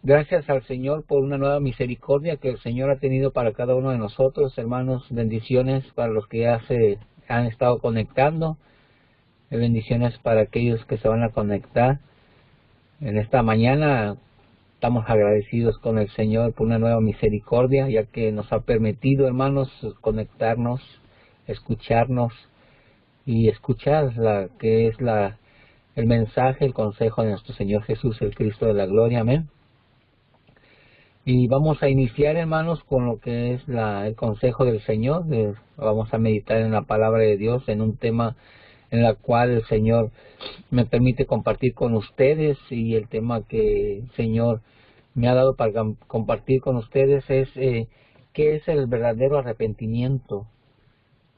Gracias al Señor por una nueva misericordia que el Señor ha tenido para cada uno de nosotros, hermanos. Bendiciones para los que ya se han estado conectando. Bendiciones para aquellos que se van a conectar. En esta mañana estamos agradecidos con el Señor por una nueva misericordia, ya que nos ha permitido, hermanos, conectarnos, escucharnos y escuchar el mensaje, el consejo de nuestro Señor Jesús, el Cristo de la gloria. Amén. Y vamos a iniciar, hermanos, con lo que es el consejo del Señor. Vamos a meditar en la palabra de Dios, en un tema en la cual el Señor me permite compartir con ustedes, y el tema que el Señor me ha dado para compartir con ustedes es ¿qué es el verdadero arrepentimiento?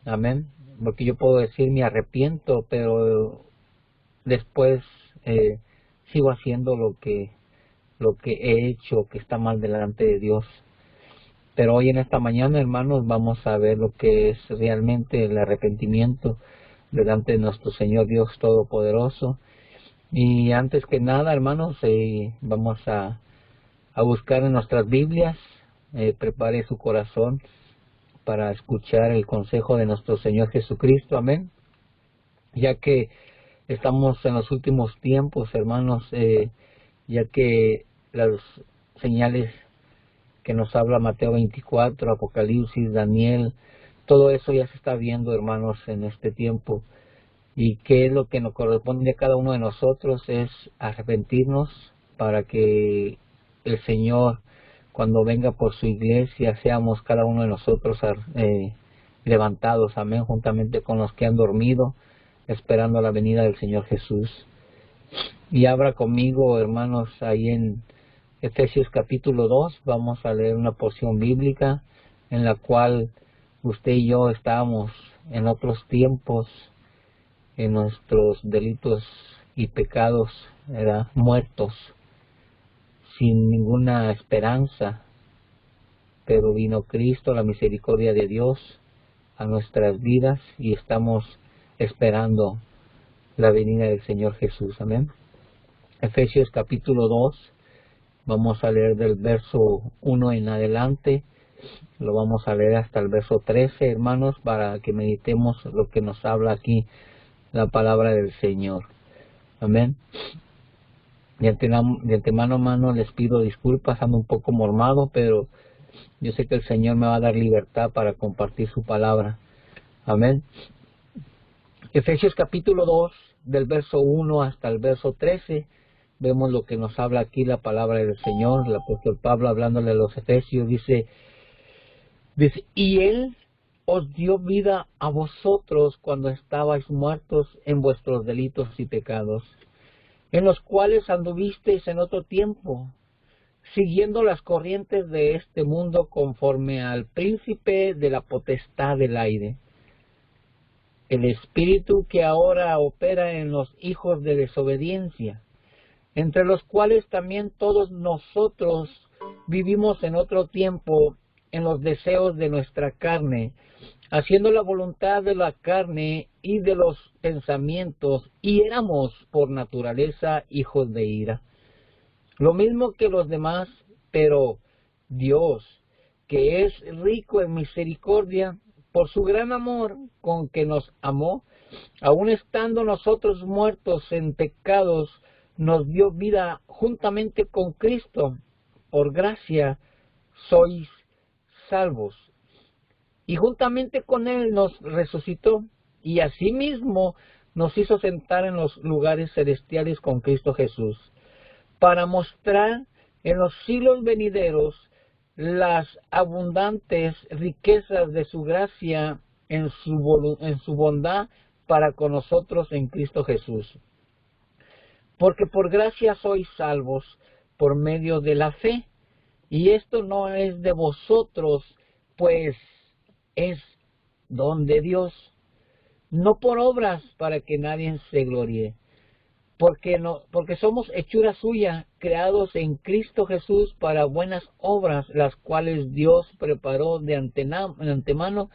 Amén. Porque yo puedo decir me arrepiento, pero después sigo haciendo lo que he hecho que está mal delante de Dios. Pero hoy en esta mañana, hermanos, vamos a ver lo que es realmente el arrepentimiento delante de nuestro Señor Dios Todopoderoso. Y antes que nada, hermanos, vamos a buscar en nuestras Biblias. Prepare su corazón para escuchar el consejo de nuestro Señor Jesucristo. Amén. Ya que estamos en los últimos tiempos, hermanos, ya que las señales que nos habla Mateo 24, Apocalipsis, Daniel, todo eso ya se está viendo, hermanos, en este tiempo. Y qué es lo que nos corresponde a cada uno de nosotros es arrepentirnos para que el Señor, cuando venga por su iglesia, seamos cada uno de nosotros levantados, amén, juntamente con los que han dormido, esperando la venida del Señor Jesús. Y abra conmigo, hermanos, ahí en Efesios capítulo 2, vamos a leer una porción bíblica en la cual usted y yo estábamos en otros tiempos, en nuestros delitos y pecados, muertos, sin ninguna esperanza, pero vino Cristo, la misericordia de Dios, a nuestras vidas, y estamos esperando la venida del Señor Jesús. Amén. Efesios capítulo 2, vamos a leer del verso 1 en adelante, lo vamos a leer hasta el verso 13, hermanos, para que meditemos lo que nos habla aquí la palabra del Señor. Amén. De antemano, hermano, les pido disculpas, ando un poco mormado, pero yo sé que el Señor me va a dar libertad para compartir su palabra. Amén. Efesios capítulo 2, del verso 1 hasta el verso 13, vemos lo que nos habla aquí la palabra del Señor. El apóstol Pablo, hablándole a los Efesios, dice, y Él os dio vida a vosotros cuando estabais muertos en vuestros delitos y pecados, en los cuales anduvisteis en otro tiempo, siguiendo las corrientes de este mundo, conforme al príncipe de la potestad del aire, el espíritu que ahora opera en los hijos de desobediencia, entre los cuales también todos nosotros vivimos en otro tiempo en los deseos de nuestra carne, haciendo la voluntad de la carne y de los pensamientos, y éramos por naturaleza hijos de ira, lo mismo que los demás. Pero Dios, que es rico en misericordia, por su gran amor con que nos amó, aun estando nosotros muertos en pecados, nos dio vida juntamente con Cristo. Por gracia sois salvos. Y juntamente con Él nos resucitó, y asimismo nos hizo sentar en los lugares celestiales con Cristo Jesús, para mostrar en los siglos venideros las abundantes riquezas de su gracia en su bondad para con nosotros en Cristo Jesús. Porque por gracia sois salvos por medio de la fe, y esto no es de vosotros, pues es don de Dios, no por obras, para que nadie se gloríe. Porque somos hechura suya, creados en Cristo Jesús para buenas obras, las cuales Dios preparó de antemano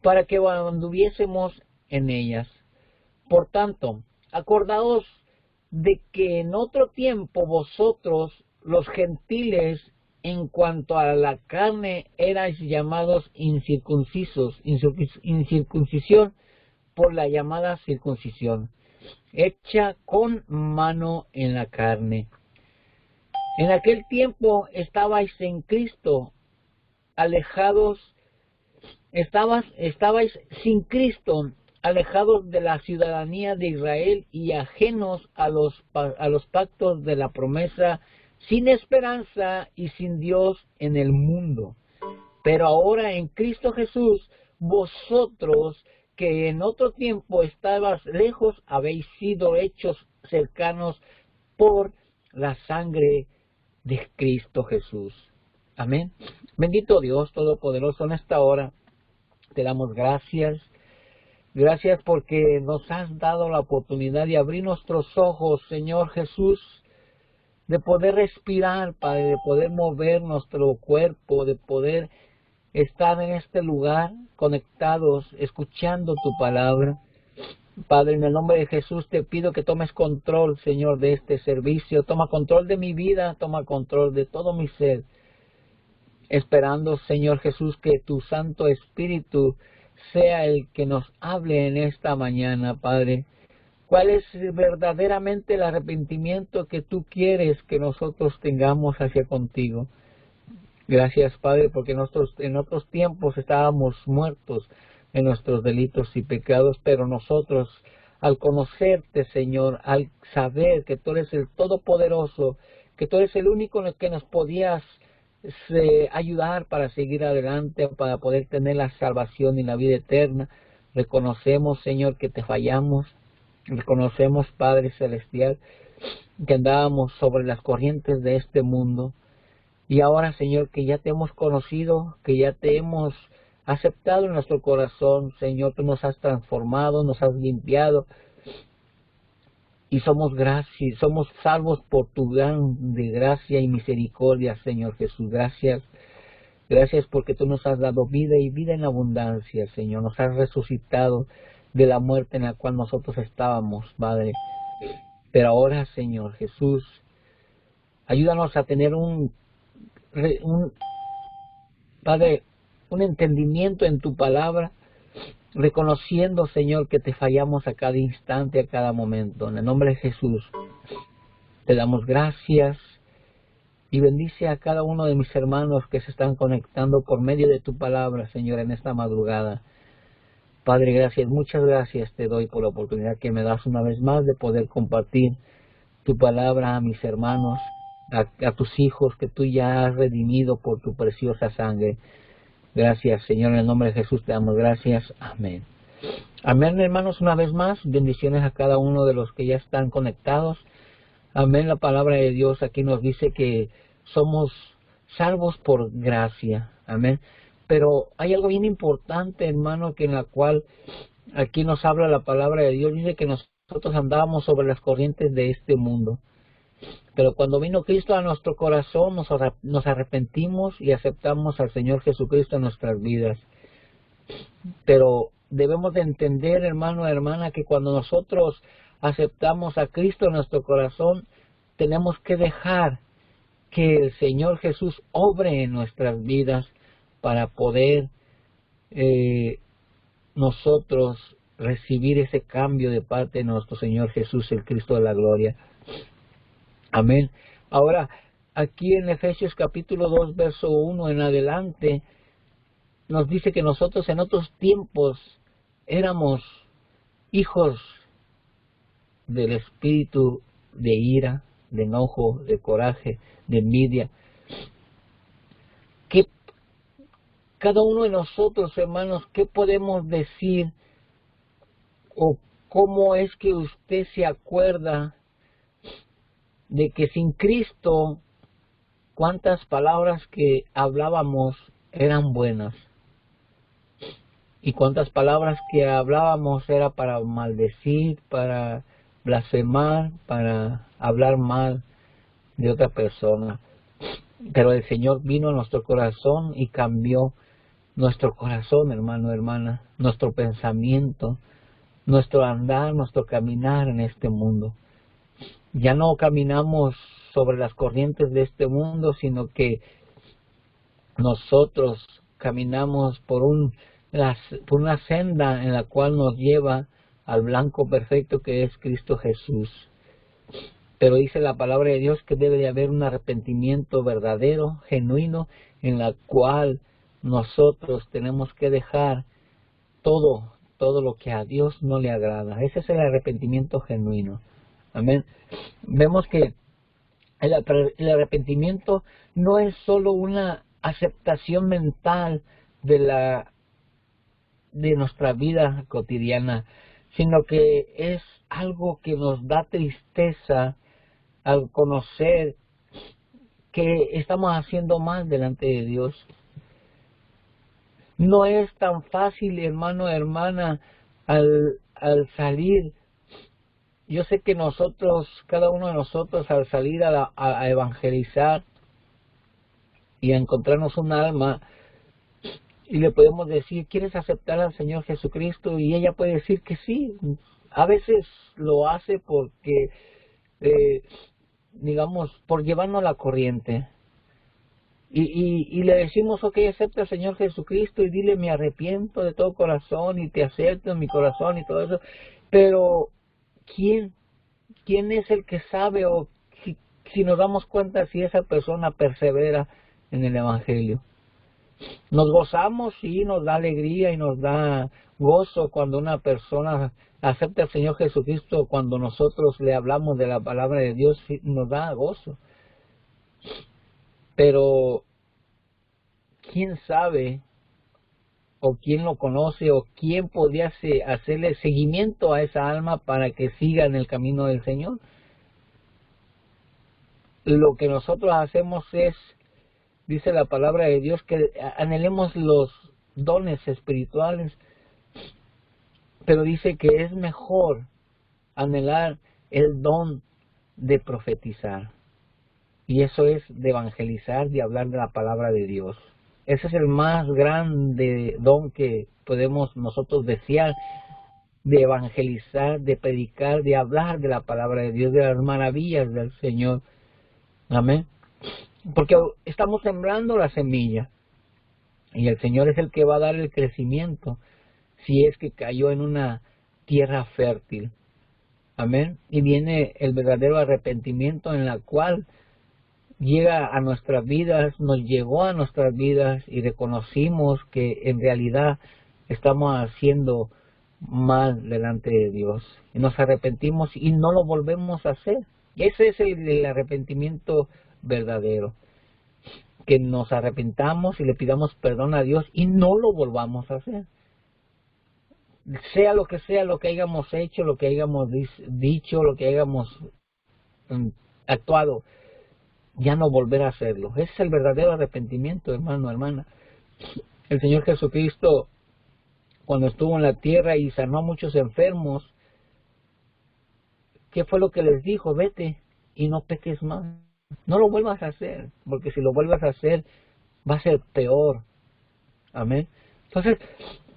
para que anduviésemos en ellas. Por tanto, acordaos de que en otro tiempo vosotros, los gentiles en cuanto a la carne eran llamados incircuncisos, incircuncisión por la llamada circuncisión, hecha con mano en la carne. En aquel tiempo estabais en Cristo, alejados, estabais sin Cristo, alejados de la ciudadanía de Israel y ajenos a los pactos de la promesa, sin esperanza y sin Dios en el mundo. Pero ahora en Cristo Jesús, vosotros que en otro tiempo estabais lejos, habéis sido hechos cercanos por la sangre de Cristo Jesús. Amén. Bendito Dios Todopoderoso, en esta hora te damos gracias. Gracias porque nos has dado la oportunidad de abrir nuestros ojos, Señor Jesús, de poder respirar, Padre, de poder mover nuestro cuerpo, de poder estar en este lugar conectados, escuchando tu palabra. Padre, en el nombre de Jesús te pido que tomes control, Señor, de este servicio. Toma control de mi vida, toma control de todo mi ser. Esperando, Señor Jesús, que tu Santo Espíritu sea el que nos hable en esta mañana, Padre. ¿Cuál es verdaderamente el arrepentimiento que tú quieres que nosotros tengamos hacia contigo? Gracias, Padre, porque en otros tiempos estábamos muertos en nuestros delitos y pecados, pero nosotros, al conocerte, Señor, al saber que tú eres el Todopoderoso, que tú eres el único en el que nos podías ayudar para seguir adelante, para poder tener la salvación y la vida eterna, reconocemos, Señor, que te fallamos. Reconocemos, Padre Celestial, que andábamos sobre las corrientes de este mundo. Y ahora, Señor, que ya te hemos conocido, que ya te hemos aceptado en nuestro corazón, Señor, tú nos has transformado, nos has limpiado. Y somos salvos por tu grande gracia y misericordia, Señor Jesús. Gracias. Gracias porque tú nos has dado vida y vida en abundancia, Señor. Nos has resucitado de la muerte en la cual nosotros estábamos, Padre. Pero ahora, Señor Jesús, ayúdanos a tener Padre, un entendimiento en tu palabra, reconociendo, Señor, que te fallamos a cada instante, a cada momento. En el nombre de Jesús, te damos gracias y bendice a cada uno de mis hermanos que se están conectando por medio de tu palabra, Señor, en esta madrugada. Padre, gracias, muchas gracias te doy por la oportunidad que me das una vez más de poder compartir tu palabra a mis hermanos, a tus hijos que tú ya has redimido por tu preciosa sangre. Gracias, Señor, en el nombre de Jesús te damos gracias. Amén. Amén, hermanos, una vez más, bendiciones a cada uno de los que ya están conectados. Amén, la palabra de Dios aquí nos dice que somos salvos por gracia. Amén. Pero hay algo bien importante, hermano, que en la cual aquí nos habla la palabra de Dios. Dice que nosotros andábamos sobre las corrientes de este mundo. Pero cuando vino Cristo a nuestro corazón, nos arrepentimos y aceptamos al Señor Jesucristo en nuestras vidas. Pero debemos de entender, hermano, hermana, que cuando nosotros aceptamos a Cristo en nuestro corazón, tenemos que dejar que el Señor Jesús obre en nuestras vidas para poder nosotros recibir ese cambio de parte de nuestro Señor Jesús, el Cristo de la gloria. Amén. Ahora, aquí en Efesios capítulo 2, verso 1 en adelante, nos dice que nosotros en otros tiempos éramos hijos del espíritu de ira, de enojo, de coraje, de envidia. Que cada uno de nosotros, hermanos, ¿qué podemos decir? ¿O cómo es que usted se acuerda de que sin Cristo, cuántas palabras que hablábamos eran buenas? Y cuántas palabras que hablábamos era para maldecir, para blasfemar, para hablar mal de otra persona. Pero el Señor vino a nuestro corazón y cambió nuestro corazón, hermano, hermana, nuestro pensamiento, nuestro andar, nuestro caminar en este mundo. Ya no caminamos sobre las corrientes de este mundo, sino que nosotros caminamos por una senda en la cual nos lleva al blanco perfecto que es Cristo Jesús. Pero dice la palabra de Dios que debe de haber un arrepentimiento verdadero, genuino, en la cual nosotros tenemos que dejar todo lo que a Dios no le agrada. Ese es el arrepentimiento genuino. Amén. Vemos que el arrepentimiento no es solo una aceptación mental de nuestra vida cotidiana, sino que es algo que nos da tristeza al conocer que estamos haciendo mal delante de Dios. No es tan fácil, hermano, hermana, al salir. Yo sé que nosotros, cada uno de nosotros, al salir a evangelizar y a encontrarnos un alma, y le podemos decir, ¿quieres aceptar al Señor Jesucristo? Y ella puede decir que sí. A veces lo hace porque, digamos, por llevarnos la corriente. Y le decimos, ok, acepta al Señor Jesucristo y dile, me arrepiento de todo corazón y te acepto en mi corazón y todo eso. Pero, ¿quién es el que sabe o si nos damos cuenta si esa persona persevera en el Evangelio? Nos gozamos, sí, nos da alegría y nos da gozo cuando una persona acepta al Señor Jesucristo, cuando nosotros le hablamos de la palabra de Dios, sí, nos da gozo. Pero, ¿quién sabe o quién lo conoce o quién podría hacerle seguimiento a esa alma para que siga en el camino del Señor? Lo que nosotros hacemos es, dice la palabra de Dios, que anhelemos los dones espirituales, pero dice que es mejor anhelar el don de profetizar, y eso es de evangelizar, de hablar de la palabra de Dios. Ese es el más grande don que podemos nosotros desear, de evangelizar, de predicar, de hablar de la palabra de Dios, de las maravillas del Señor. Amén. Porque estamos sembrando la semilla y el Señor es el que va a dar el crecimiento si es que cayó en una tierra fértil. Amén. Y viene el verdadero arrepentimiento en la cual llega a nuestras vidas, nos llegó a nuestras vidas y reconocimos que en realidad estamos haciendo mal delante de Dios. Y nos arrepentimos y no lo volvemos a hacer. Y ese es el arrepentimiento verdadero. Que nos arrepentamos y le pidamos perdón a Dios y no lo volvamos a hacer. Sea lo que hayamos hecho, lo que hayamos dicho, lo que hayamos actuado, ya no volver a hacerlo. Ese es el verdadero arrepentimiento, hermano, hermana. El Señor Jesucristo, cuando estuvo en la tierra y sanó a muchos enfermos, ¿qué fue lo que les dijo? Vete y no peques más. No lo vuelvas a hacer, porque si lo vuelvas a hacer, va a ser peor. Amén. Entonces,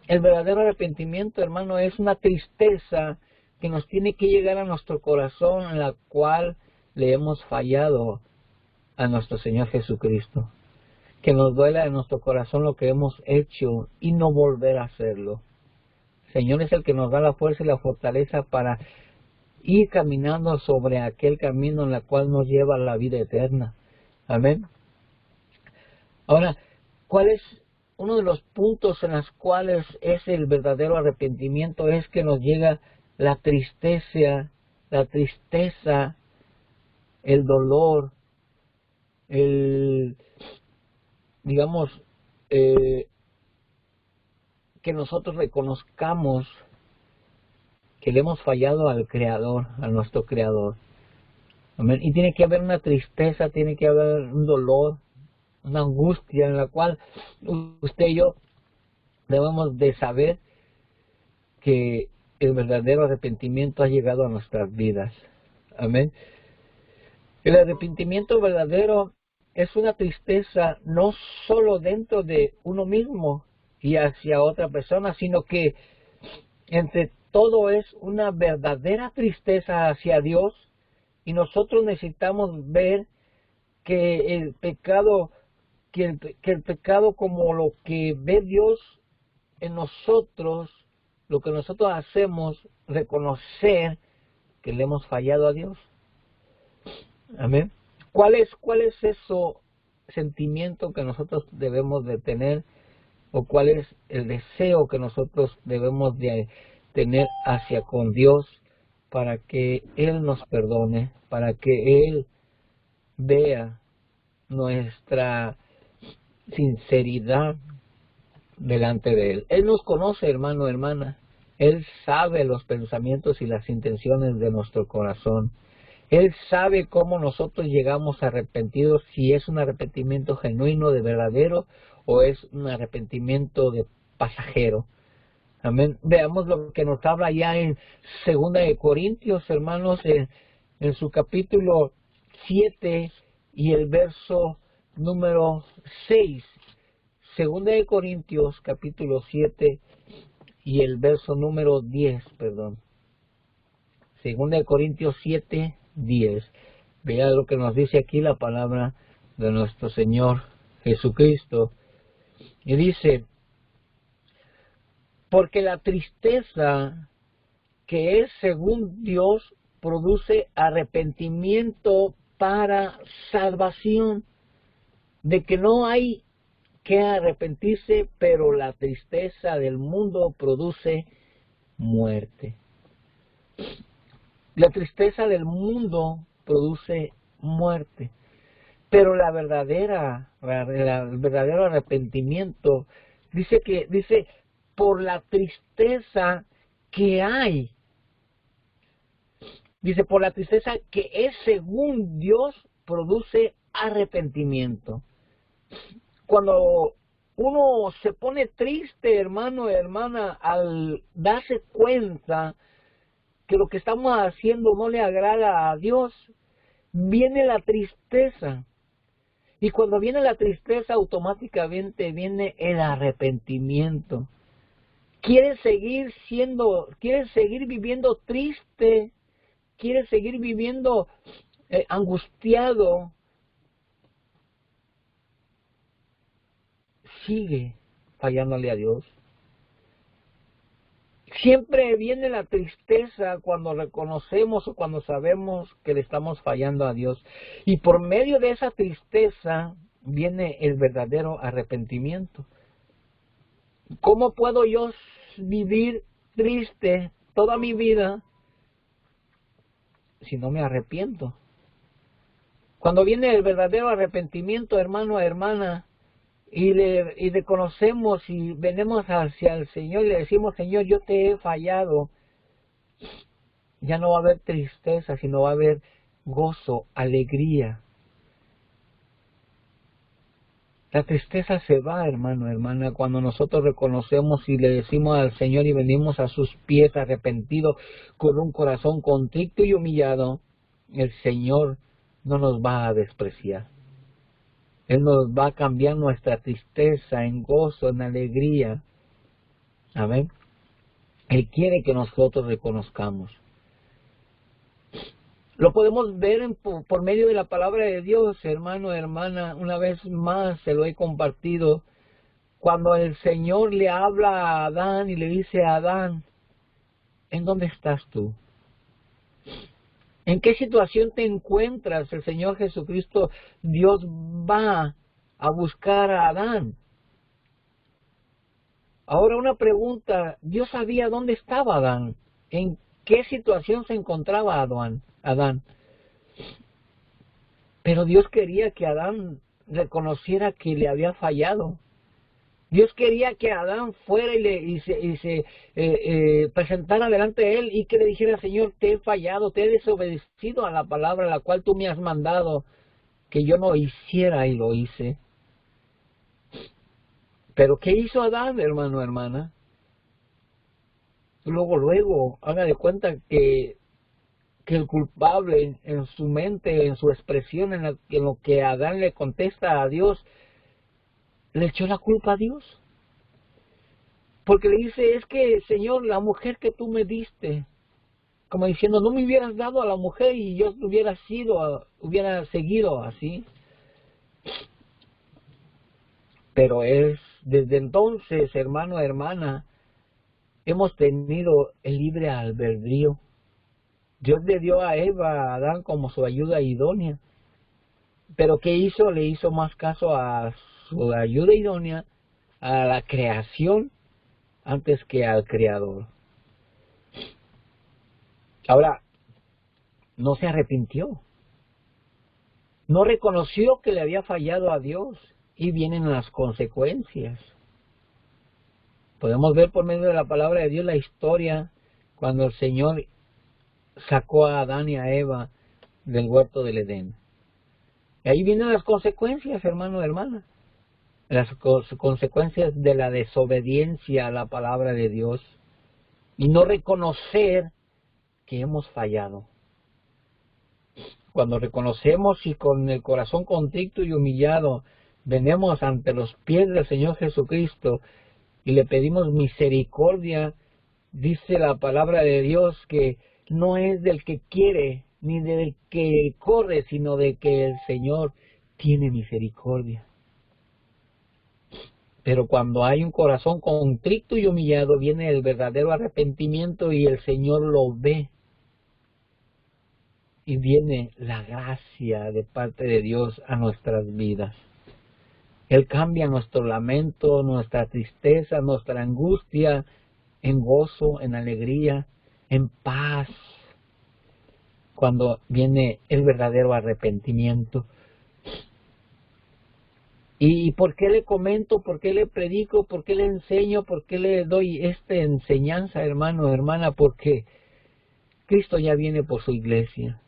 el verdadero arrepentimiento, hermano, es una tristeza que nos tiene que llegar a nuestro corazón, en la cual le hemos fallado a nuestro Señor Jesucristo. Que nos duela en nuestro corazón lo que hemos hecho y no volver a hacerlo. El Señor es el que nos da la fuerza y la fortaleza para ir caminando sobre aquel camino en el cual nos lleva a la vida eterna. Amén. Ahora, ¿cuál es uno de los puntos en los cuales es el verdadero arrepentimiento? Es que nos llega la tristeza, el dolor, digamos, que nosotros reconozcamos que le hemos fallado al Creador, a nuestro Creador. Amén. Y tiene que haber una tristeza, tiene que haber un dolor, una angustia en la cual usted y yo debemos de saber que el verdadero arrepentimiento ha llegado a nuestras vidas. Amén. El arrepentimiento verdadero es una tristeza no solo dentro de uno mismo y hacia otra persona, sino que entre todo es una verdadera tristeza hacia Dios Y nosotros necesitamos ver que el pecado, que el pecado como lo que ve Dios en nosotros, lo que nosotros hacemos, reconocer que le hemos fallado a Dios. Amén. ¿Cuál es eso sentimiento que nosotros debemos de tener, o cuál es el deseo que nosotros debemos de tener hacia con Dios para que Él nos perdone, para que Él vea nuestra sinceridad delante de Él? Él nos conoce, hermano, hermana. Él sabe los pensamientos y las intenciones de nuestro corazón. Él sabe cómo nosotros llegamos arrepentidos, si es un arrepentimiento genuino, de verdadero, o es un arrepentimiento de pasajero. Amén. Veamos lo que nos habla ya en 2 Corintios, hermanos, en su capítulo 7 y el verso número 6. 2 Corintios, capítulo 7 y el verso número 10, perdón. 2 Corintios 7, 10. Vea lo que nos dice aquí la palabra de nuestro Señor Jesucristo. Y dice: porque la tristeza que es según Dios produce arrepentimiento para salvación, de que no hay que arrepentirse, pero la tristeza del mundo produce muerte. La tristeza del mundo produce muerte, pero el verdadero arrepentimiento dice por la tristeza que hay. Dice, por la tristeza que es según Dios, produce arrepentimiento. Cuando uno se pone triste, hermano, hermana, al darse cuenta que lo que estamos haciendo no le agrada a Dios, viene la tristeza. Y cuando viene la tristeza, automáticamente viene el arrepentimiento. Quieres seguir viviendo triste, quieres seguir viviendo angustiado, sigue fallándole a Dios. Siempre viene la tristeza cuando reconocemos o cuando sabemos que le estamos fallando a Dios. Y por medio de esa tristeza viene el verdadero arrepentimiento. ¿Cómo puedo yo vivir triste toda mi vida si no me arrepiento? Cuando viene el verdadero arrepentimiento, hermano, hermana, y reconocemos y venimos hacia el Señor y le decimos: Señor, yo te he fallado, ya no va a haber tristeza, sino va a haber gozo, alegría. La tristeza se va, hermano, hermana, cuando nosotros reconocemos y le decimos al Señor y venimos a sus pies arrepentidos con un corazón contrito y humillado. El Señor no nos va a despreciar. Él nos va a cambiar nuestra tristeza en gozo, en alegría. Amén. Él quiere que nosotros reconozcamos. Lo podemos ver por medio de la palabra de Dios, hermano, hermana. Una vez más se lo he compartido. Cuando el Señor le habla a Adán y le dice a Adán: ¿en dónde estás tú? ¿En qué situación te encuentras? El Señor Jesucristo, Dios va a buscar a Adán. Ahora una pregunta: Dios sabía dónde estaba Adán, en qué situación se encontraba Adán. Pero Dios quería que Adán reconociera que le había fallado. Dios quería que Adán fuera y se presentara delante de él y que le dijera: Señor, te he fallado, te he desobedecido a la palabra a la cual tú me has mandado que yo no hiciera, y lo hice. Pero ¿qué hizo Adán, hermano, hermana? Luego, haga de cuenta que el culpable en su mente, en su expresión, en lo que Adán le contesta a Dios, le echó la culpa a Dios. Porque le dice: es que, Señor, la mujer que tú me diste, como diciendo, no me hubieras dado a la mujer y yo hubiera seguido así. Pero desde entonces, hermano, hermana, hemos tenido el libre albedrío. Dios le dio a Eva, a Adán, como su ayuda idónea. Pero ¿qué hizo? Le hizo más caso a su ayuda idónea, a la creación, antes que al Creador. Ahora, no se arrepintió. No reconoció que le había fallado a Dios. Y vienen las consecuencias. Podemos ver por medio de la palabra de Dios la historia cuando el Señor sacó a Adán y a Eva del huerto del Edén. Y ahí vienen las consecuencias, hermano, hermana. Las consecuencias de la desobediencia a la palabra de Dios y no reconocer que hemos fallado. Cuando reconocemos y con el corazón contrito y humillado venimos ante los pies del Señor Jesucristo y le pedimos misericordia, dice la palabra de Dios que no es del que quiere ni del que corre, sino de que el Señor tiene misericordia. Pero cuando hay un corazón contrito y humillado, viene el verdadero arrepentimiento y el Señor lo ve. Y viene la gracia de parte de Dios a nuestras vidas. Él cambia nuestro lamento, nuestra tristeza, nuestra angustia en gozo, en alegría, en paz. Cuando viene el verdadero arrepentimiento. ¿Y por qué le comento? ¿Por qué le predico? ¿Por qué le enseño? ¿Por qué le doy esta enseñanza, hermano, hermana? Porque Cristo ya viene por su iglesia.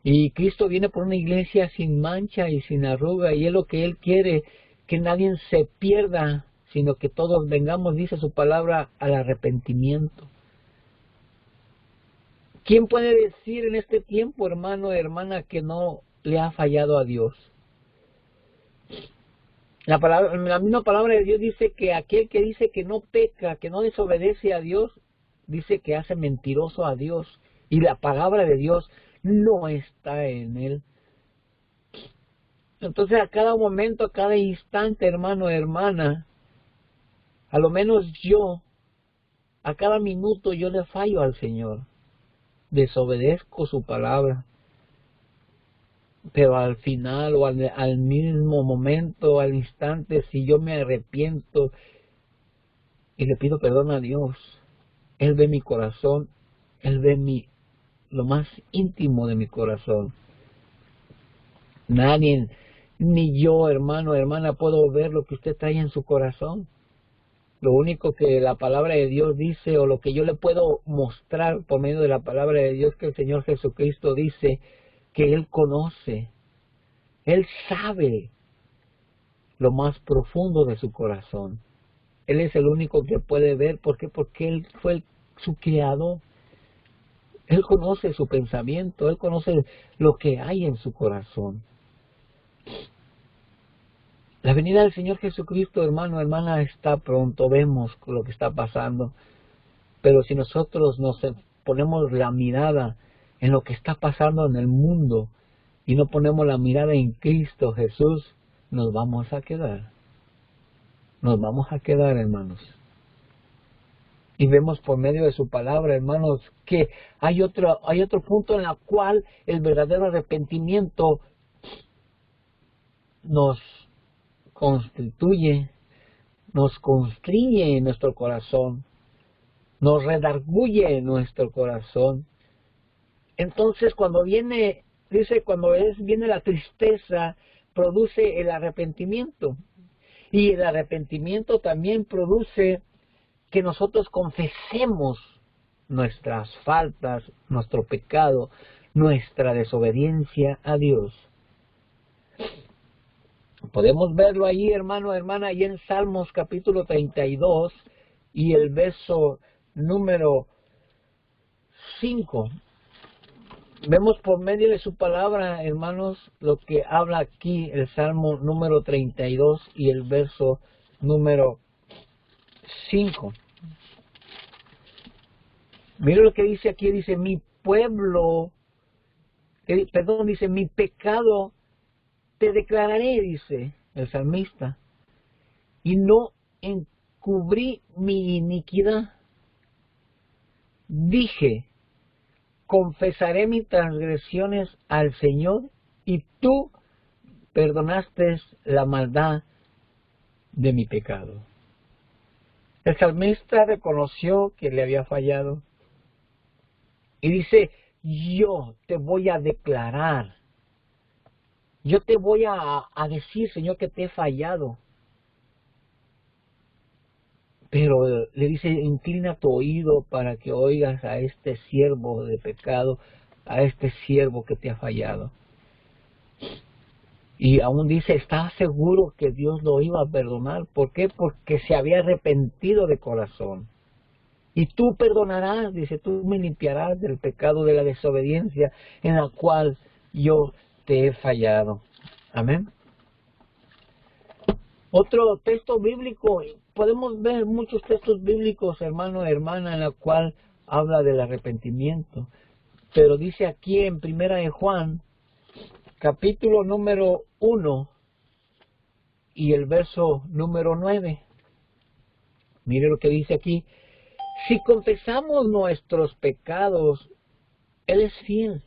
Y Cristo viene por una iglesia sin mancha y sin arruga. Y es lo que Él quiere, que nadie se pierda, sino que todos vengamos, dice su palabra, al arrepentimiento. ¿Quién puede decir en este tiempo, hermano, hermana, que no le ha fallado a Dios? La misma palabra de Dios dice que aquel que dice que no peca, que no desobedece a Dios, dice que hace mentiroso a Dios. Y la palabra de Dios no está en él. Entonces a cada momento, a cada instante, hermano, hermana, a lo menos yo, a cada minuto yo le fallo al Señor. Desobedezco su palabra. Pero al final o al mismo momento, al instante, si yo me arrepiento y le pido perdón a Dios, Él ve mi corazón, Él ve lo más íntimo de mi corazón. Nadie, ni yo, hermano, hermana, puedo ver lo que usted trae en su corazón. Lo único que la palabra de Dios dice, o lo que yo le puedo mostrar por medio de la palabra de Dios, que el Señor Jesucristo dice que Él conoce, Él sabe lo más profundo de su corazón. Él es el único que puede ver. ¿Por qué? Porque Él fue su creador. Él conoce su pensamiento, Él conoce lo que hay en su corazón. La venida del Señor Jesucristo, hermano, hermana, está pronto. Vemos lo que está pasando. Pero si nosotros nos ponemos la mirada en lo que está pasando en el mundo y no ponemos la mirada en Cristo Jesús, nos vamos a quedar. Nos vamos a quedar, hermanos. Y vemos por medio de su palabra, hermanos, que hay otro punto en el cual el verdadero arrepentimiento nos constituye, nos constriñe en nuestro corazón, nos redarguye en nuestro corazón. Entonces cuando viene, dice, viene la tristeza, produce el arrepentimiento. Y el arrepentimiento también produce que nosotros confesemos nuestras faltas, nuestro pecado, nuestra desobediencia a Dios. Podemos verlo ahí, hermano, hermana, ahí en Salmos capítulo 32 y el verso número 5. Vemos por medio de su palabra, hermanos, lo que habla aquí el Salmo número 32 y el verso número 5. Mire lo que dice aquí, dice, mi pueblo, perdón, dice, mi pecado te declararé, dice el salmista, y no encubrí mi iniquidad. Dije, confesaré mis transgresiones al Señor, y tú perdonaste la maldad de mi pecado. El salmista reconoció que le había fallado y dice, yo te voy a declarar, yo te voy a decir, Señor, que te he fallado. Pero le dice, inclina tu oído para que oigas a este siervo de pecado, a este siervo que te ha fallado. Y aún dice, ¿estás seguro que Dios lo iba a perdonar? ¿Por qué? Porque se había arrepentido de corazón. Y tú perdonarás, dice, tú me limpiarás del pecado de la desobediencia en la cual yo te he fallado. Amén. Otro texto bíblico, podemos ver muchos textos bíblicos, hermano, hermana, en la cual habla del arrepentimiento. Pero dice aquí en Primera de Juan, capítulo número 1 y el verso número 9. Mire lo que dice aquí. Si confesamos nuestros pecados, Él es fiel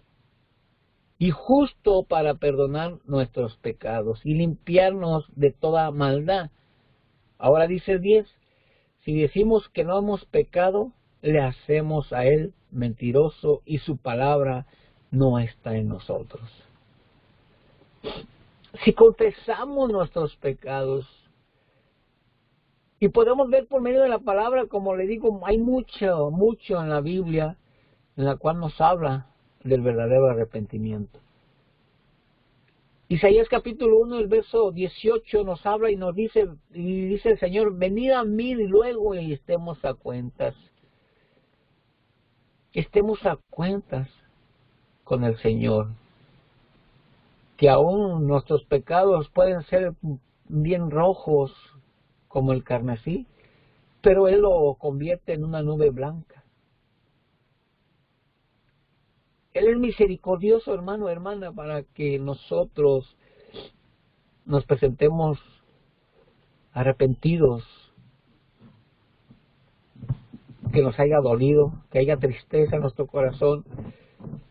y justo para perdonar nuestros pecados y limpiarnos de toda maldad. Ahora dice el 10, si decimos que no hemos pecado, le hacemos a Él mentiroso y su palabra no está en nosotros. Si confesamos nuestros pecados, y podemos ver por medio de la palabra, como le digo, hay mucho en la Biblia en la cual nos habla del verdadero arrepentimiento. Isaías capítulo 1, el verso 18 nos habla y nos dice, el Señor, venid a mí y luego y estemos a cuentas. Estemos a cuentas con el Señor. Que aún nuestros pecados pueden ser bien rojos como el carmesí, pero Él lo convierte en una nube blanca. Él es misericordioso, hermano, hermana, para que nosotros nos presentemos arrepentidos, que nos haya dolido, que haya tristeza en nuestro corazón,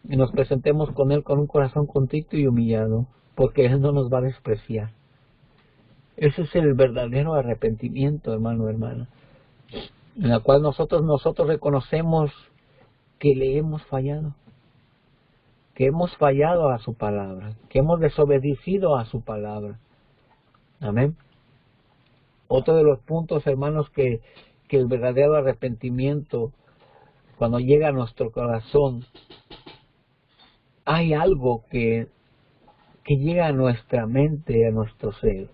y nos presentemos con Él con un corazón contrito y humillado, porque Él no nos va a despreciar. Ese es el verdadero arrepentimiento, hermano, hermana, en la cual nosotros reconocemos que le hemos fallado, que hemos fallado a su palabra, que hemos desobedecido a su palabra. Amén. Otro de los puntos, hermanos, que el verdadero arrepentimiento, cuando llega a nuestro corazón, hay algo que llega a nuestra mente, a nuestro ser.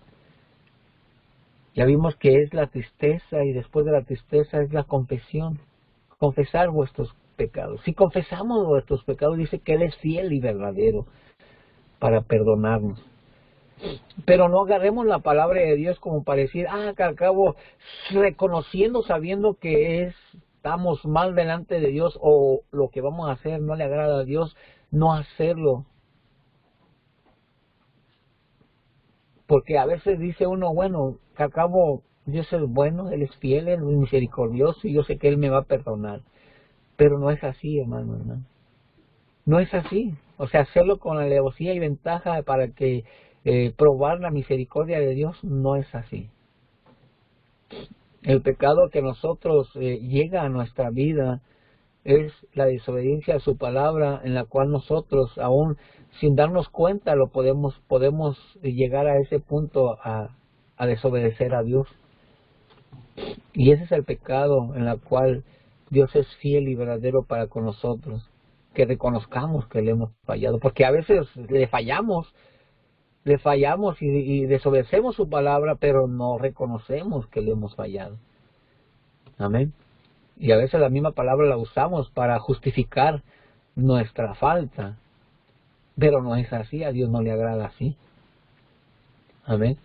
Ya vimos que es la tristeza, y después de la tristeza es la confesión. Confesar vuestros pecados. Si confesamos nuestros pecados, dice que Él es fiel y verdadero para perdonarnos. Pero no agarremos la palabra de Dios como para decir, que al cabo, reconociendo, sabiendo que estamos mal delante de Dios, o lo que vamos a hacer no le agrada a Dios, no hacerlo. Porque a veces dice uno, bueno, que al cabo Dios es bueno, Él es fiel, Él es misericordioso, y yo sé que Él me va a perdonar. Pero no es así, hermano. No es así. O sea, hacerlo con alevosía y ventaja para que probar la misericordia de Dios, no es así. El pecado que nosotros llega a nuestra vida es la desobediencia a su palabra, en la cual nosotros, aún sin darnos cuenta, podemos llegar a ese punto a desobedecer a Dios. Y ese es el pecado en el cual Dios es fiel y verdadero para con nosotros, que reconozcamos que le hemos fallado, porque a veces le fallamos y desobedecemos su palabra, pero no reconocemos que le hemos fallado. Amén. Y a veces la misma palabra la usamos para justificar nuestra falta, pero no es así, a Dios no le agrada así. Amén.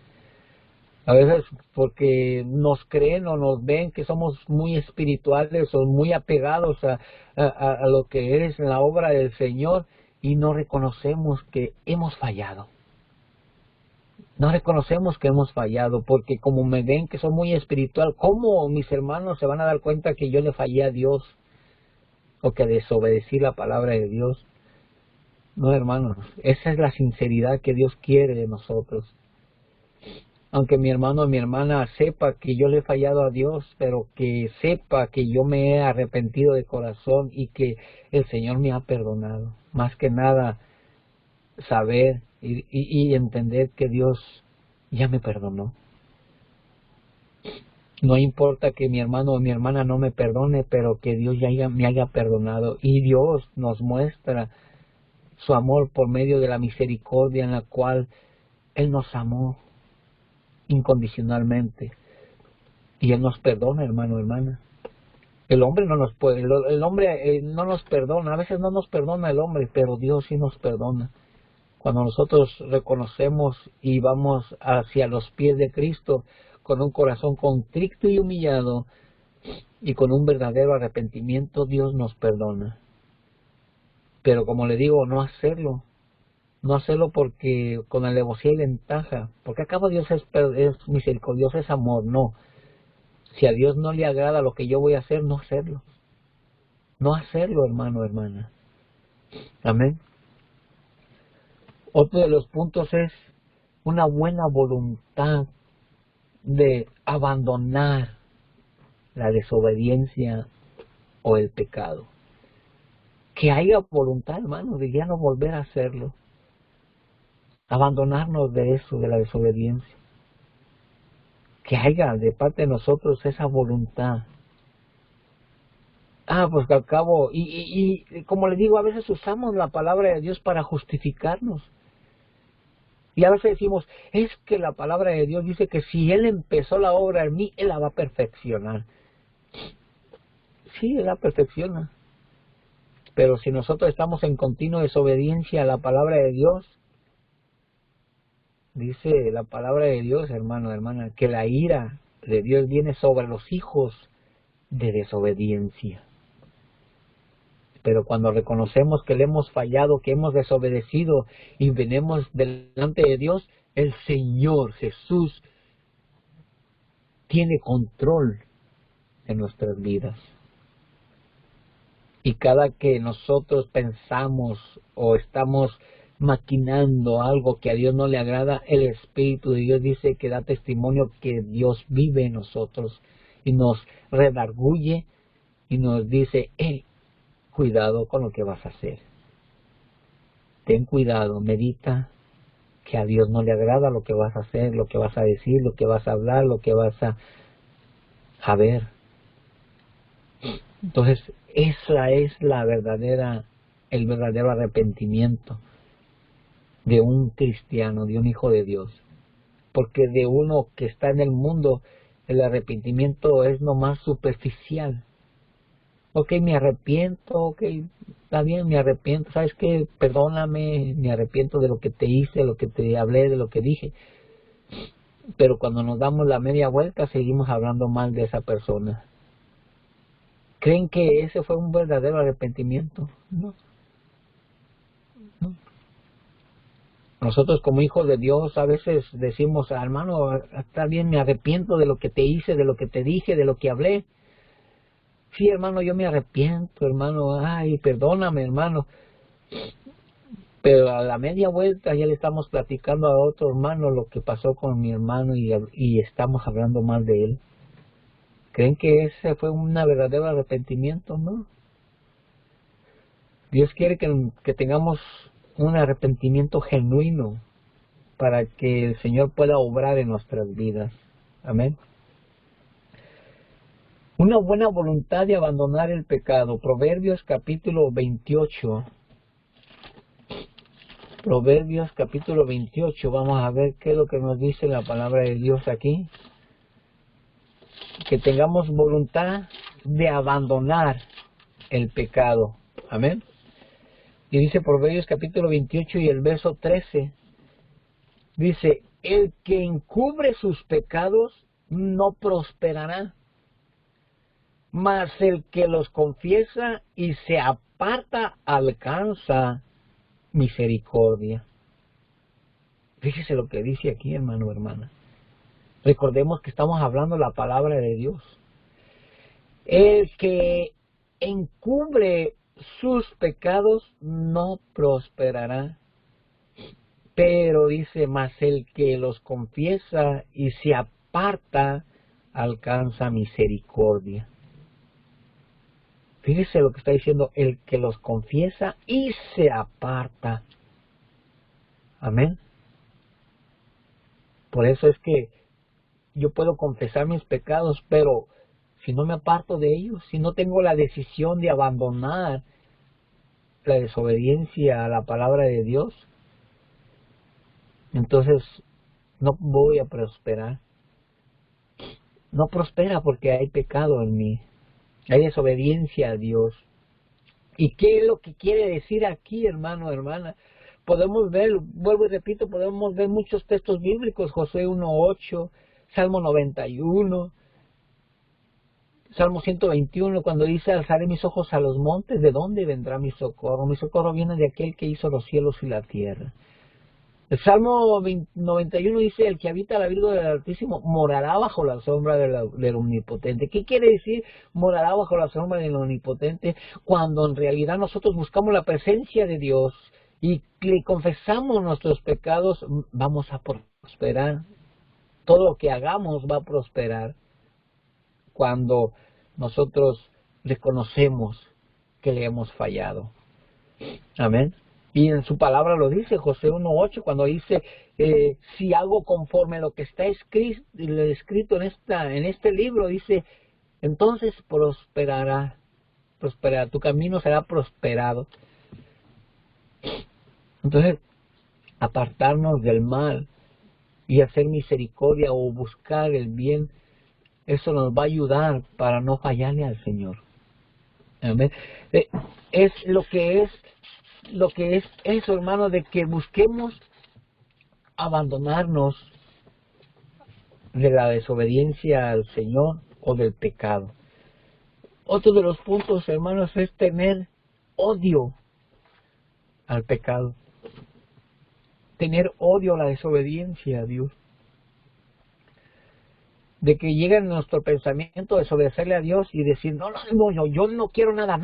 A veces porque nos creen o nos ven que somos muy espirituales o muy apegados a lo que es la obra del Señor y no reconocemos que hemos fallado. No reconocemos que hemos fallado porque como me ven que soy muy espiritual, ¿cómo mis hermanos se van a dar cuenta que yo le fallé a Dios o que desobedecí la palabra de Dios? No, hermanos, esa es la sinceridad que Dios quiere de nosotros. Aunque mi hermano o mi hermana sepa que yo le he fallado a Dios, pero que sepa que yo me he arrepentido de corazón y que el Señor me ha perdonado. Más que nada, saber y entender que Dios ya me perdonó. No importa que mi hermano o mi hermana no me perdone, pero que Dios me haya perdonado. Y Dios nos muestra su amor por medio de la misericordia en la cual Él nos amó incondicionalmente. Y Él nos perdona, hermano, hermana. El hombre no nos puede, el hombre no nos perdona, a veces no nos perdona el hombre, pero Dios sí nos perdona. Cuando nosotros reconocemos y vamos hacia los pies de Cristo con un corazón contrito y humillado y con un verdadero arrepentimiento, Dios nos perdona. Pero como le digo, no hacerlo porque con alevosía y ventaja, porque acabo Dios es misericordioso, es amor, no. Si a Dios no le agrada lo que yo voy a hacer, no hacerlo. No hacerlo, hermano, hermana. Amén. Otro de los puntos es una buena voluntad de abandonar la desobediencia o el pecado. Que haya voluntad, hermano, de ya no volver a hacerlo. Abandonarnos de eso, de la desobediencia. Que haya de parte de nosotros esa voluntad. Pues al cabo, y como le digo, a veces usamos la palabra de Dios para justificarnos. Y a veces decimos, es que la palabra de Dios dice que si Él empezó la obra en mí, Él la va a perfeccionar. Sí, Él la perfecciona. Pero si nosotros estamos en continua desobediencia a la palabra de Dios, dice la palabra de Dios, hermano, hermana, que la ira de Dios viene sobre los hijos de desobediencia. Pero cuando reconocemos que le hemos fallado, que hemos desobedecido y venimos delante de Dios, el Señor Jesús tiene control en nuestras vidas. Y cada que nosotros pensamos o estamos maquinando algo que a Dios no le agrada, el Espíritu de Dios dice que da testimonio que Dios vive en nosotros y nos redarguye y nos dice, cuidado con lo que vas a hacer. Ten cuidado, medita que a Dios no le agrada lo que vas a hacer, lo que vas a decir, lo que vas a hablar, lo que vas a ver. Entonces, esa es el verdadero arrepentimiento de un cristiano, de un hijo de Dios. Porque de uno que está en el mundo, el arrepentimiento es nomás superficial. Ok, me arrepiento, ok, está bien, me arrepiento, ¿sabes qué? Perdóname, me arrepiento de lo que te hice, de lo que te hablé, de lo que dije. Pero cuando nos damos la media vuelta, seguimos hablando mal de esa persona. ¿Creen que ese fue un verdadero arrepentimiento? No. Nosotros como hijos de Dios a veces decimos, hermano, está bien, me arrepiento de lo que te hice, de lo que te dije, de lo que hablé. Sí, hermano, yo me arrepiento, hermano, perdóname, hermano. Pero a la media vuelta ya le estamos platicando a otro hermano lo que pasó con mi hermano y estamos hablando mal de él. ¿Creen que ese fue un verdadero arrepentimiento? No. Dios quiere que tengamos un arrepentimiento genuino para que el Señor pueda obrar en nuestras vidas. Amén. Una buena voluntad de abandonar el pecado. Proverbios capítulo 28. Proverbios capítulo 28. Vamos a ver qué es lo que nos dice la palabra de Dios aquí. Que tengamos voluntad de abandonar el pecado. Amén. Y dice Proverbios capítulo 28 y el verso 13. Dice, el que encubre sus pecados no prosperará, mas el que los confiesa y se aparta alcanza misericordia. Fíjese lo que dice aquí, hermano, hermana. Recordemos que estamos hablando la palabra de Dios. El que encubre sus pecados no prosperará, pero dice, mas el que los confiesa y se aparta alcanza misericordia. Fíjese lo que está diciendo, el que los confiesa y se aparta. Amén. Por eso es que yo puedo confesar mis pecados, pero si no me aparto de ellos, si no tengo la decisión de abandonar la desobediencia a la palabra de Dios, entonces no voy a prosperar. No prospera porque hay pecado en mí, hay desobediencia a Dios. ¿Y qué es lo que quiere decir aquí, hermano, hermana? Podemos ver, vuelvo y repito, podemos ver muchos textos bíblicos, Josué 1:8, Salmo 91, Salmo 121, cuando dice, alzaré mis ojos a los montes, ¿de dónde vendrá mi socorro? Mi socorro viene de aquel que hizo los cielos y la tierra. El Salmo 91 dice, el que habita la virtud del Altísimo morará bajo la sombra del Omnipotente. ¿Qué quiere decir morará bajo la sombra del Omnipotente? Cuando en realidad nosotros buscamos la presencia de Dios y le confesamos nuestros pecados, vamos a prosperar. Todo lo que hagamos va a prosperar cuando nosotros reconocemos que le hemos fallado. Amén. Y en su palabra lo dice, Josué 1:8, cuando dice, si hago conforme lo que está escrito en este libro, dice, entonces prosperará, tu camino será prosperado. Entonces, apartarnos del mal y hacer misericordia o buscar el bien, eso nos va a ayudar para no fallarle al Señor. Amén. Es lo que es eso, hermano, de que busquemos abandonarnos de la desobediencia al Señor o del pecado. Otro de los puntos, hermanos, es tener odio al pecado. Tener odio a la desobediencia a Dios. De que llegue en nuestro pensamiento desobedecerle a Dios y decir, no, yo no quiero nada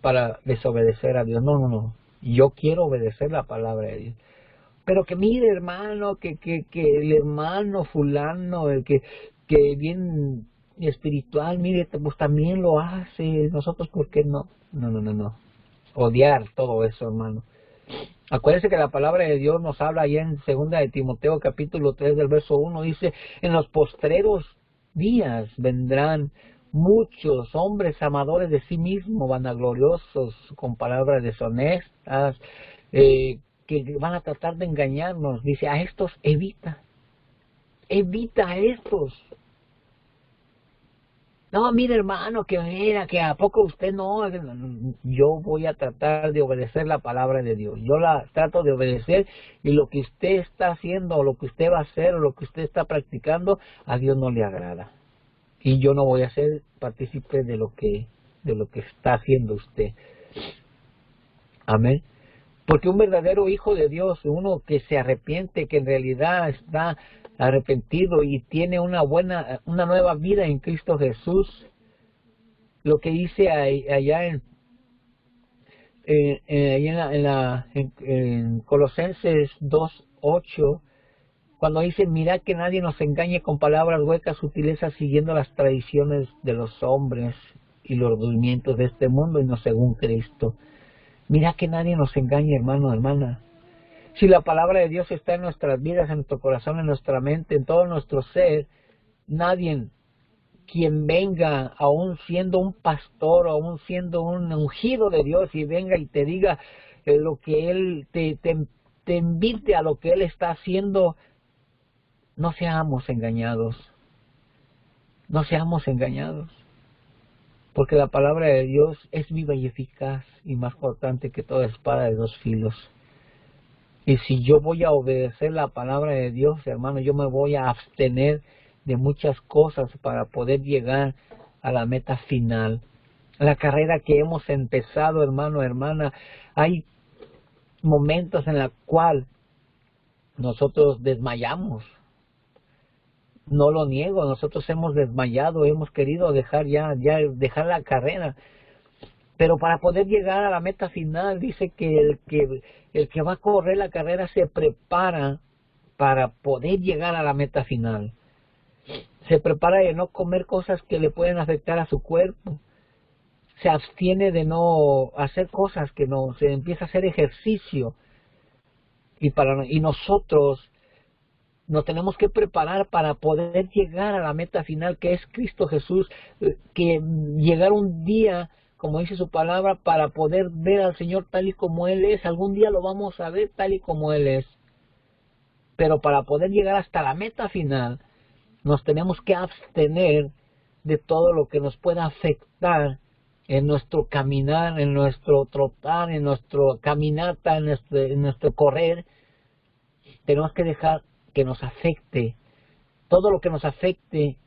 para desobedecer a Dios. No. Yo quiero obedecer la palabra de Dios. Pero que mire, hermano, que el hermano fulano, el que bien espiritual, mire, pues también lo hace. Nosotros, ¿por qué no? No. Odiar todo eso, hermano. Acuérdense que la palabra de Dios nos habla allá en 2 de Timoteo capítulo 3 del verso 1, dice, en los postreros días vendrán muchos hombres amadores de sí mismos, vanagloriosos, con palabras deshonestas, que van a tratar de engañarnos. Dice, a estos evita a estos. No, mire, hermano, que a poco usted no. Yo voy a tratar de obedecer la palabra de Dios. Yo la trato de obedecer, y lo que usted está haciendo, o lo que usted va a hacer, o lo que usted está practicando, a Dios no le agrada. Y yo no voy a ser partícipe de lo que está haciendo usted. Amén. Porque un verdadero hijo de Dios, uno que se arrepiente, que en realidad está arrepentido y tiene una nueva vida en Cristo Jesús, lo que dice allá en Colosenses 2:8, cuando dice, mirad que nadie nos engañe con palabras huecas, sutilezas, siguiendo las tradiciones de los hombres y los movimientos de este mundo, y no según Cristo. Mira que nadie nos engañe, hermano, hermana. Si la palabra de Dios está en nuestras vidas, en nuestro corazón, en nuestra mente, en todo nuestro ser, nadie quien venga, aún siendo un pastor, aún siendo un ungido de Dios, y venga y te diga lo que Él te invite a lo que Él está haciendo, no seamos engañados. No seamos engañados. Porque la palabra de Dios es viva y eficaz, y más cortante que toda espada de dos filos. Y si yo voy a obedecer la palabra de Dios, hermano, yo me voy a abstener de muchas cosas para poder llegar a la meta final. La carrera que hemos empezado, hermano, hermana, hay momentos en los cuales nosotros desmayamos. No lo niego, nosotros hemos desmayado, hemos querido dejar dejar la carrera. Pero para poder llegar a la meta final, dice que el que va a correr la carrera se prepara para poder llegar a la meta final. Se prepara de no comer cosas que le pueden afectar a su cuerpo. Se abstiene de no hacer cosas que no, se empieza a hacer ejercicio. Y nosotros nos tenemos que preparar para poder llegar a la meta final, que es Cristo Jesús, que llegar un día, como dice su palabra, para poder ver al Señor tal y como Él es. Algún día lo vamos a ver tal y como Él es. Pero para poder llegar hasta la meta final, nos tenemos que abstener de todo lo que nos pueda afectar en nuestro caminar, en nuestro trotar, en nuestro caminata, en nuestro correr. Tenemos que dejar que nos afecte, todo lo que nos afecte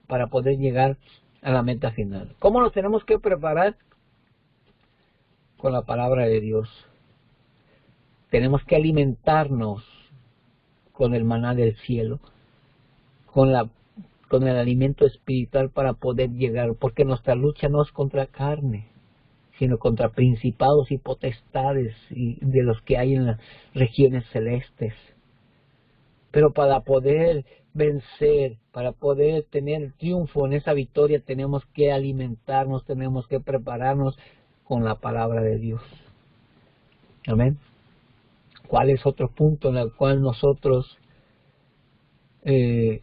para poder llegar a la meta final. ¿Cómo nos tenemos que preparar? Con la palabra de Dios. Tenemos que alimentarnos con el maná del cielo, con el alimento espiritual para poder llegar, porque nuestra lucha no es contra carne, sino contra principados y potestades y de los que hay en las regiones celestes. Pero para poder vencer, para poder tener triunfo en esa victoria, tenemos que alimentarnos, tenemos que prepararnos con la palabra de Dios. Amén. ¿Cuál es otro punto en el cual nosotros hoy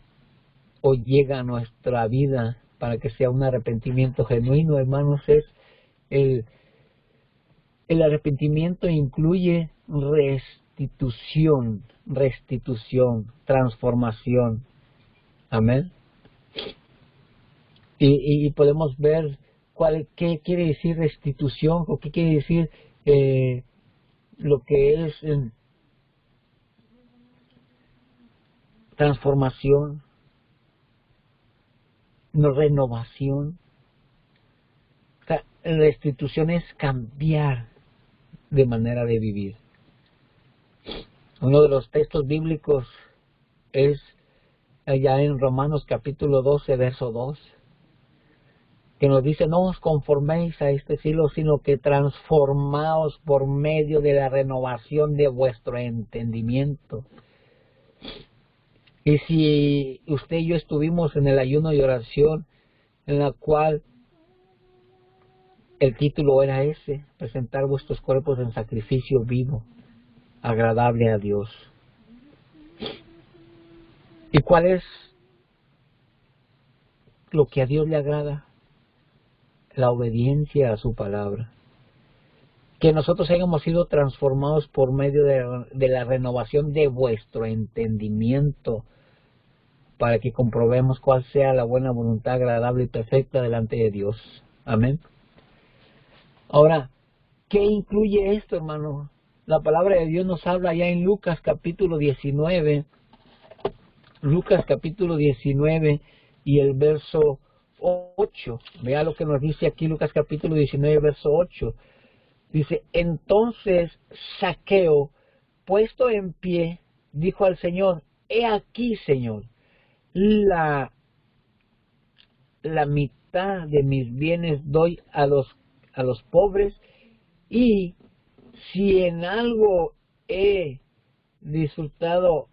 llega a nuestra vida para que sea un arrepentimiento genuino, hermanos? Es el arrepentimiento incluye restitución, transformación. Amén. Y podemos ver qué quiere decir restitución, o qué quiere decir lo que es transformación, renovación. O sea, restitución es cambiar de manera de vivir. Uno de los textos bíblicos es allá en Romanos capítulo 12, verso 2, que nos dice: no os conforméis a este siglo, sino que transformaos por medio de la renovación de vuestro entendimiento. Y si usted y yo estuvimos en el ayuno y oración, en la cual el título era ese: presentar vuestros cuerpos en sacrificio vivo, agradable a Dios. ¿Y cuál es lo que a Dios le agrada? La obediencia a su palabra. Que nosotros hayamos sido transformados por medio de la renovación de vuestro entendimiento, para que comprobemos cuál sea la buena voluntad, agradable y perfecta delante de Dios. Amén. Ahora, ¿qué incluye esto, hermano? La palabra de Dios nos habla ya en Lucas capítulo 19. Lucas capítulo 19 y el verso 8. Vea lo que nos dice aquí Lucas capítulo 19, verso 8. Dice: entonces Zaqueo, puesto en pie, dijo al Señor: he aquí, Señor, la mitad de mis bienes doy a los pobres, y si en algo he defraudado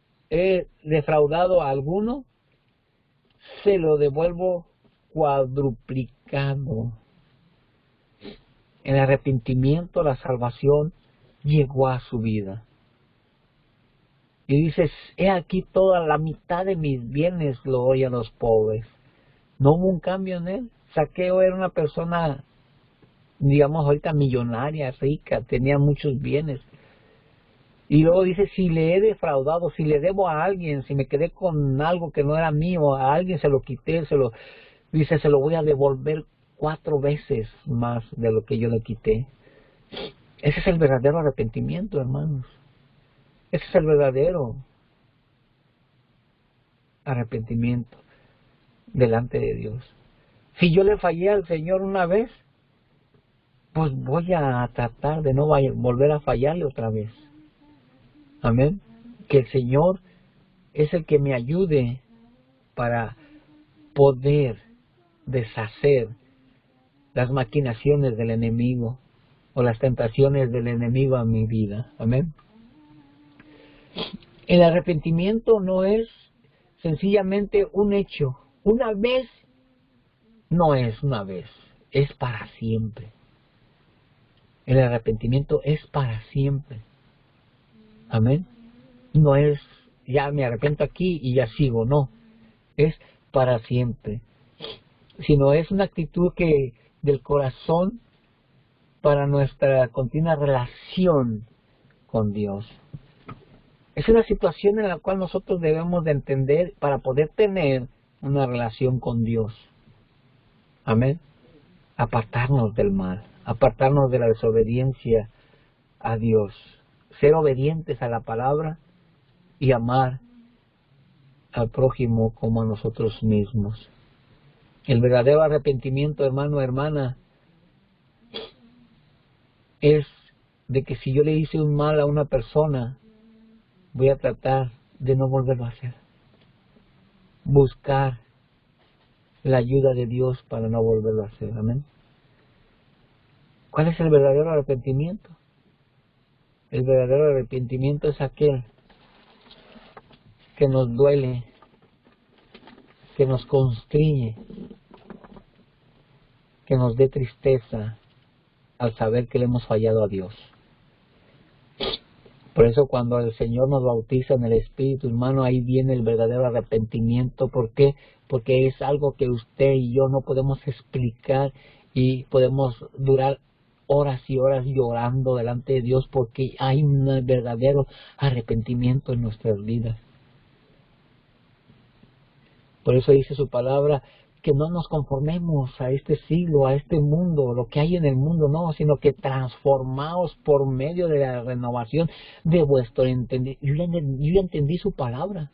a alguno, se lo devuelvo cuadruplicado. El arrepentimiento, la salvación llegó a su vida. Y dices: he aquí, toda la mitad de mis bienes lo doy a los pobres. No hubo un cambio en él. Zaqueo era una persona, digamos ahorita, millonaria, rica, tenía muchos bienes. Y luego dice: si le he defraudado, si le debo a alguien, si me quedé con algo que no era mío, a alguien se lo quité, se lo voy a devolver 4 veces más de lo que yo le quité. Ese es el verdadero arrepentimiento, hermanos. Ese es el verdadero arrepentimiento delante de Dios. Si yo le fallé al Señor una vez, pues voy a tratar de no volver a fallarle otra vez. Amén. Que el Señor es el que me ayude para poder deshacer las maquinaciones del enemigo o las tentaciones del enemigo a mi vida. Amén. El arrepentimiento no es sencillamente un hecho. Una vez no es una vez, es para siempre. El arrepentimiento es para siempre. Amén. No es, ya me arrepiento aquí y ya sigo, no. Es para siempre. Sino es una actitud que del corazón para nuestra continua relación con Dios. Es una situación en la cual nosotros debemos de entender para poder tener una relación con Dios. Amén. Apartarnos del mal, apartarnos de la desobediencia a Dios, ser obedientes a la palabra y amar al prójimo como a nosotros mismos. El verdadero arrepentimiento, hermano, hermana, es de que si yo le hice un mal a una persona, voy a tratar de no volverlo a hacer. Buscar la ayuda de Dios para no volverlo a hacer. Amén. ¿Cuál es el verdadero arrepentimiento? El verdadero arrepentimiento es aquel que nos duele, que nos constriñe, que nos dé tristeza al saber que le hemos fallado a Dios. Por eso cuando el Señor nos bautiza en el Espíritu, hermano, ahí viene el verdadero arrepentimiento. ¿Por qué? Porque es algo que usted y yo no podemos explicar y podemos durar horas y horas llorando delante de Dios porque hay un verdadero arrepentimiento en nuestras vidas. Por eso dice su palabra que no nos conformemos a este siglo, a este mundo, lo que hay en el mundo, no, sino que transformaos por medio de la renovación de vuestro entendimiento. Yo ya entendí su palabra.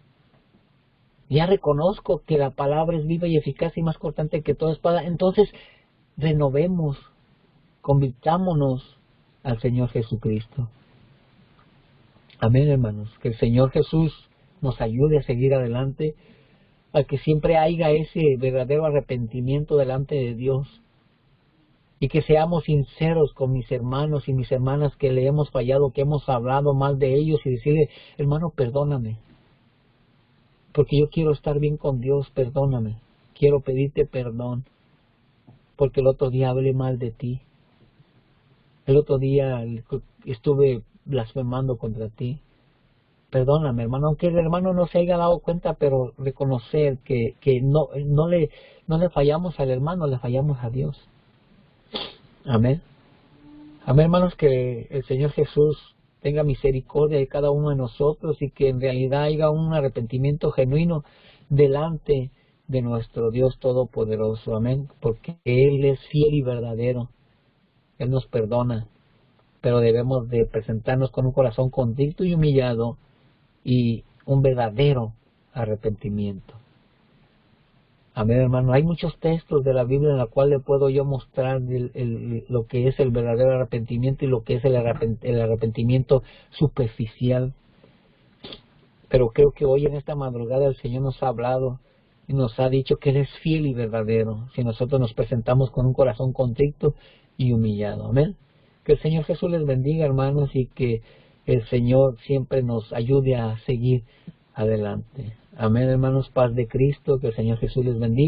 Ya reconozco que la palabra es viva y eficaz y más cortante que toda espada. Entonces, renovemos, convirtámonos al Señor Jesucristo. Amén, hermanos. Que el Señor Jesús nos ayude a seguir adelante, a que siempre haya ese verdadero arrepentimiento delante de Dios y que seamos sinceros con mis hermanos y mis hermanas que le hemos fallado, que hemos hablado mal de ellos y decirle, hermano, perdóname, porque yo quiero estar bien con Dios, perdóname, quiero pedirte perdón, porque el otro día hablé mal de ti, el otro día estuve blasfemando contra ti. Perdóname, hermano, aunque el hermano no se haya dado cuenta, pero reconocer que no le fallamos al hermano, le fallamos a Dios. Amén. Amén, hermanos, que el Señor Jesús tenga misericordia de cada uno de nosotros y que en realidad haya un arrepentimiento genuino delante de nuestro Dios Todopoderoso. Amén. Porque Él es fiel y verdadero. Él nos perdona, pero debemos de presentarnos con un corazón contrito y humillado y un verdadero arrepentimiento. Amén, hermano. Hay muchos textos de la Biblia en la cual le puedo yo mostrar lo que es el verdadero arrepentimiento y lo que es el arrepentimiento superficial. Pero creo que hoy en esta madrugada el Señor nos ha hablado y nos ha dicho que Él es fiel y verdadero si nosotros nos presentamos con un corazón contrito y humillado. Amén. Que el Señor Jesús les bendiga, hermanos, y que el Señor siempre nos ayude a seguir adelante. Amén, hermanos. Paz de Cristo. Que el Señor Jesús les bendiga.